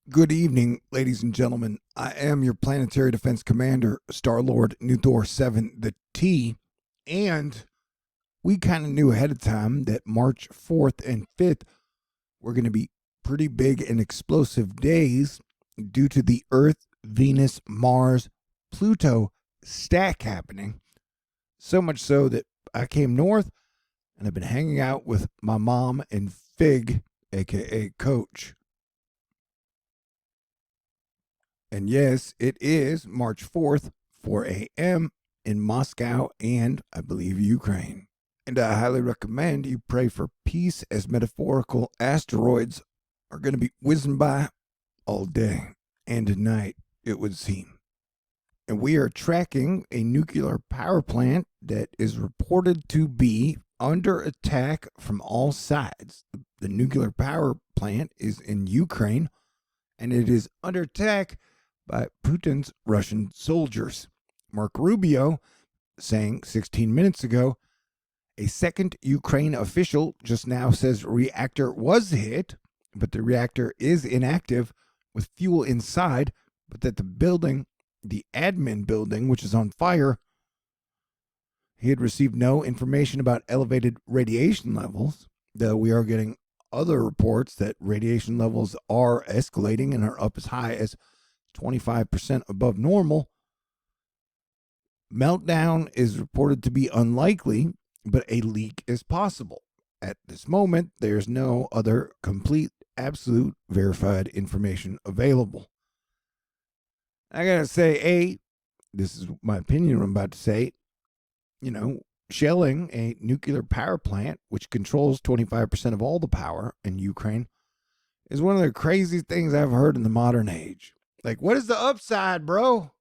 Good evening, ladies and gentlemen. I am your planetary defense commander, Star-Lord New Thor 7, the T, and we kind of knew ahead of time that March 4th and 5th were going to be pretty big and explosive days due to the Earth, Venus, Mars, Pluto stack happening. So much so that I came north and I've been hanging out with my mom and Fig, aka Coach. And yes, it is March 4th, 4 a.m. in Moscow and, I believe, Ukraine. And I highly recommend you pray for peace, as metaphorical asteroids are going to be whizzing by all day and tonight, it would seem. And we are tracking a nuclear power plant that is reported to be under attack from all sides. The nuclear power plant is in Ukraine, and it is under attack by Putin's Russian soldiers. Mark Rubio saying 16 minutes ago, a second Ukraine official just now says reactor was hit, but the reactor is inactive with fuel inside, but that the building, the admin building, which is on fire, he had received no information about elevated radiation levels, though we are getting other reports that radiation levels are escalating and are up as high as 25% above normal. Meltdown is reported to be unlikely, but a leak is possible. At this moment, there's no other complete, absolute, verified information available. I gotta say, this is my opinion I'm about to say, shelling a nuclear power plant, which controls 25% of all the power in Ukraine, is one of the craziest things I've heard in the modern age. Like, what is the upside, bro?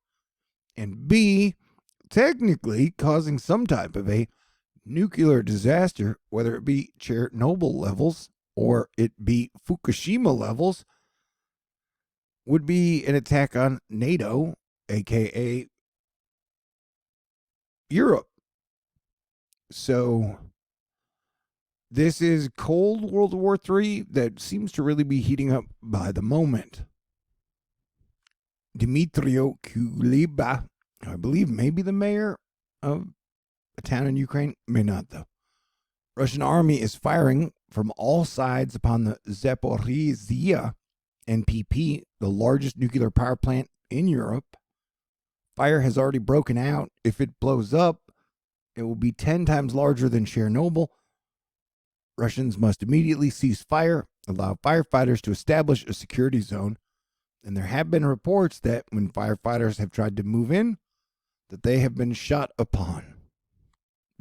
And B, technically causing some type of a nuclear disaster, whether it be Chernobyl levels or it be Fukushima levels, would be an attack on NATO, aka Europe. So this is Cold World War III that seems to really be heating up by the moment. Dmytro Kuleba, I believe, maybe the mayor of a town in Ukraine, may not though. Russian army is firing from all sides upon the Zaporizhzhia NPP, the largest nuclear power plant in Europe. Fire has already broken out. If it blows up, it will be 10 times larger than Chernobyl. Russians must immediately cease fire, allow firefighters to establish a security zone, and there have been reports that when firefighters have tried to move in, that they have been shot upon.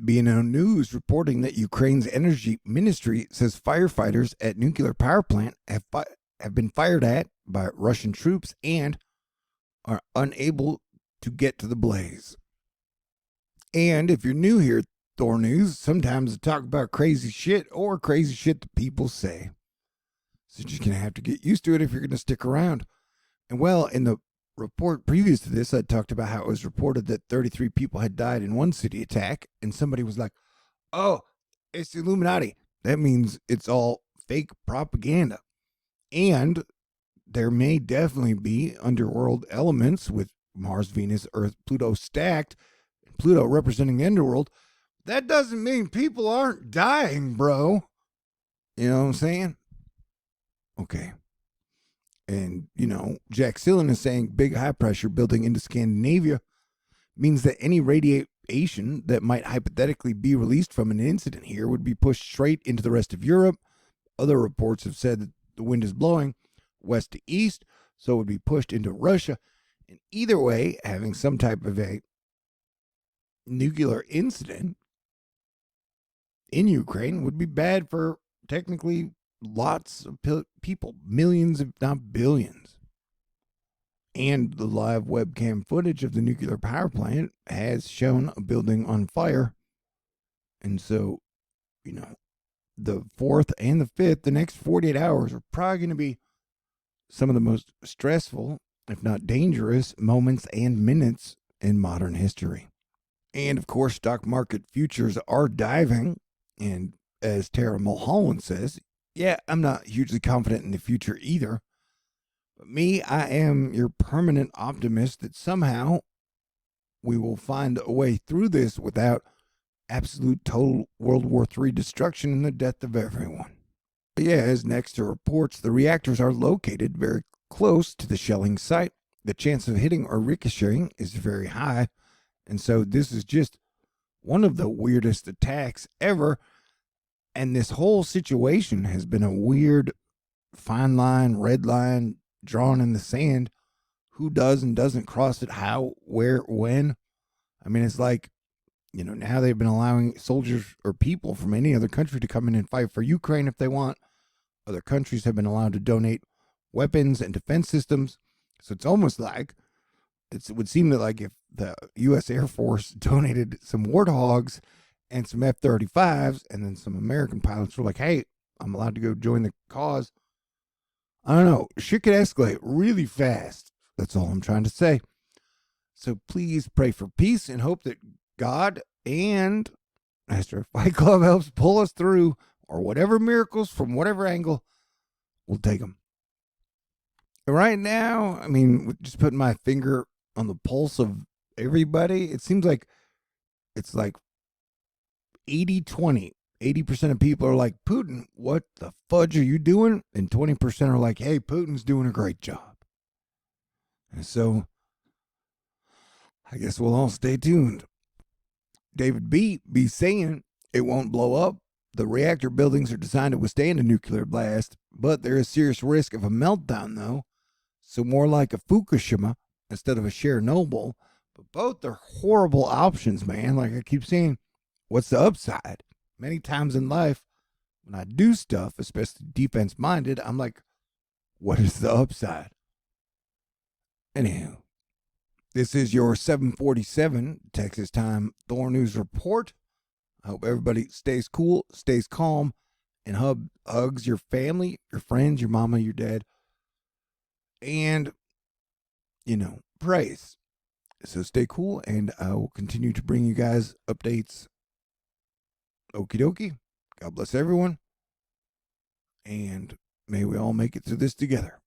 BNO News reporting that Ukraine's energy ministry says firefighters at nuclear power plant have been fired at by Russian troops and are unable to get to the blaze. And if you're new here at THORnews, sometimes I talk about crazy shit or crazy shit that people say. So you're just going to have to get used to it if you're going to stick around. And well, in the report previous to this, I talked about how it was reported that 33 people had died in one city attack, and somebody was like, oh, it's the Illuminati. That means it's all fake propaganda. And there may definitely be underworld elements with Mars, Venus, Earth, Pluto stacked, and Pluto representing the underworld. That doesn't mean people aren't dying, bro. You know what I'm saying? Okay. And, Jack Sillen is saying big high pressure building into Scandinavia means that any radiation that might hypothetically be released from an incident here would be pushed straight into the rest of Europe. Other reports have said that the wind is blowing west to east, so it would be pushed into Russia. And either way, having some type of a nuclear incident in Ukraine would be bad for technically lots of people, millions, if not billions. And the live webcam footage of the nuclear power plant has shown a building on fire. And so, the 4th and the 5th, the next 48 hours are probably going to be some of the most stressful, if not dangerous, moments and minutes in modern history. And of course, stock market futures are diving. And as Tara Mulholland says, yeah, I'm not hugely confident in the future either. But me, I am your permanent optimist that somehow we will find a way through this without absolute total World War III destruction and the death of everyone. But yeah, as Nexter reports, the reactors are located very close to the shelling site. The chance of hitting or ricocheting is very high. And so this is just one of the weirdest attacks ever. And this whole situation has been a weird fine line, red line drawn in the sand. Who does and doesn't cross it, how, where, when. I mean, it's like, now they've been allowing soldiers or people from any other country to come in and fight for Ukraine if they want. Other countries have been allowed to donate weapons and defense systems. So it's almost like, it would seem that like if the U.S. Air Force donated some Warthogs and some F-35s, and then some American pilots were like, hey, I'm allowed to go join the cause. I don't know. Shit could escalate really fast. That's all I'm trying to say. So please pray for peace and hope that God and Master Fight Club helps pull us through, or whatever miracles from whatever angle, we'll take them. Right now, I mean, just putting my finger on the pulse of everybody, it seems like it's like 80-20. 80% of people are like, Putin, what the fudge are you doing? And 20% are like, hey, Putin's doing a great job. And so I guess we'll all stay tuned. David B. be saying it won't blow up. The reactor buildings are designed to withstand a nuclear blast, but there is serious risk of a meltdown, though. So more like a Fukushima instead of a Chernobyl. But both are horrible options, man. Like I keep saying, what's the upside? Many times in life, when I do stuff, especially defense-minded, I'm like, what is the upside? Anyhow, this is your 7:47 Texas time THORnews report. I hope everybody stays cool, stays calm, and hugs your family, your friends, your mama, your dad, and, prays. So stay cool, and I will continue to bring you guys updates. Okie dokie. God bless everyone, and may we all make it through this together.